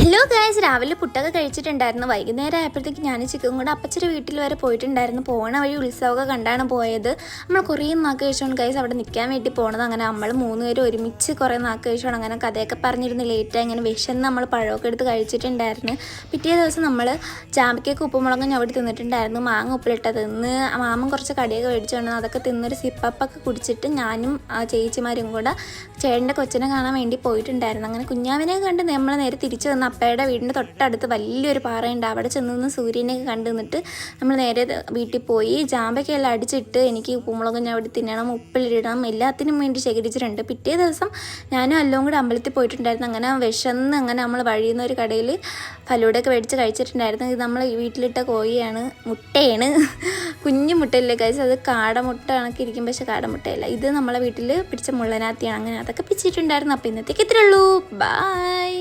Hello guys, രാവിലെ പുട്ടൊക്കെ കഴിച്ചിട്ടുണ്ടായിരുന്നു. വൈകുന്നേരം ആയപ്പോഴത്തേക്ക് ഞാൻ ചിക്കൻ കൂടെ അപ്പച്ചൊരു വീട്ടിൽ വരെ പോയിട്ടുണ്ടായിരുന്നു. പോകണ വഴി ഉത്സവമൊക്കെ കണ്ടാണ് പോയത്. നമ്മൾ കുറേ നാക്ക് കഴിച്ചോണ്ട് ഗൈസ് അവിടെ നിൽക്കാൻ വേണ്ടി പോകണത്. അങ്ങനെ നമ്മൾ 3 പേരും ഒരുമിച്ച് കുറേ നാക്ക് കഴിച്ചോണ്ട് അങ്ങനെ കഥയൊക്കെ പറഞ്ഞിരുന്ന് ലേറ്റായി. അങ്ങനെ വിശന്ന് നമ്മൾ പഴമൊക്കെ എടുത്ത് കഴിച്ചിട്ടുണ്ടായിരുന്നു. പിറ്റേ ദിവസം നമ്മൾ ചാമ്പയ്ക്കൊക്കെ ഉപ്പുമുളകും ഞവിടെ തിന്നിട്ടുണ്ടായിരുന്നു. മാങ്ങ ഉപ്പിലിട്ട തിന്ന് മാമൻ കുറച്ച് കടിയൊക്കെ മേടിച്ചുകൊണ്ട് അതൊക്കെ തിന്നൊരു സിപ്പപ്പൊക്കെ കുടിച്ചിട്ട് ഞാനും ചേച്ചിമാരും കൂടെ ചേട്ടൻ്റെ കൊച്ചിനെ കാണാൻ വേണ്ടി പോയിട്ടുണ്ടായിരുന്നു. അങ്ങനെ കുഞ്ഞാവിനെ കണ്ട് നമ്മൾ നേരെ തിരിച്ചു വന്ന് അപ്പയുടെ വീടിൻ്റെ തൊട്ടടുത്ത് വലിയൊരു പാറയുണ്ട്. അവിടെ ചെന്ന് നിന്ന് സൂര്യനെയൊക്കെ കണ്ടു നിന്നിട്ട് നമ്മൾ നേരെ വീട്ടിൽ പോയി. ജാമ്പയ്ക്കെല്ലാം അടിച്ചിട്ട് എനിക്ക് ഉപ്പുമുളകും ഞവിടെ തിന്നണം, ഉപ്പിലിടണം, എല്ലാത്തിനും വേണ്ടി ശേഖരിച്ചിട്ടുണ്ട്. പിറ്റേ ദിവസം ഞാനും എല്ലാം കൂടെ അമ്പലത്തിൽ പോയിട്ടുണ്ടായിരുന്നു. അങ്ങനെ വിശന്ന് അങ്ങനെ നമ്മൾ വഴിയിൽ നിന്ന് ഒരു കടയിൽ ഫലൂടയൊക്കെ മേടിച്ച് കഴിച്ചിട്ടുണ്ടായിരുന്നു. ഇത് നമ്മൾ വീട്ടിലിട്ട കോഴിയാണ്, മുട്ടയാണ്, കുഞ്ഞു മുട്ടയില്ലേ കഴിച്ച്, അത് കാടമുട്ട കണക്കി ഇരിക്കും, പക്ഷെ കാടമുട്ടയല്ല. ഇത് നമ്മളെ വീട്ടിൽ പിടിച്ച മുള്ളനാത്തിയാണ്. അങ്ങനെ അതൊക്കെ പിച്ചിട്ടുണ്ടായിരുന്നു. അപ്പോൾ ഇന്നത്തേക്ക് ഇത്രേ ഉള്ളൂ. ബൈ.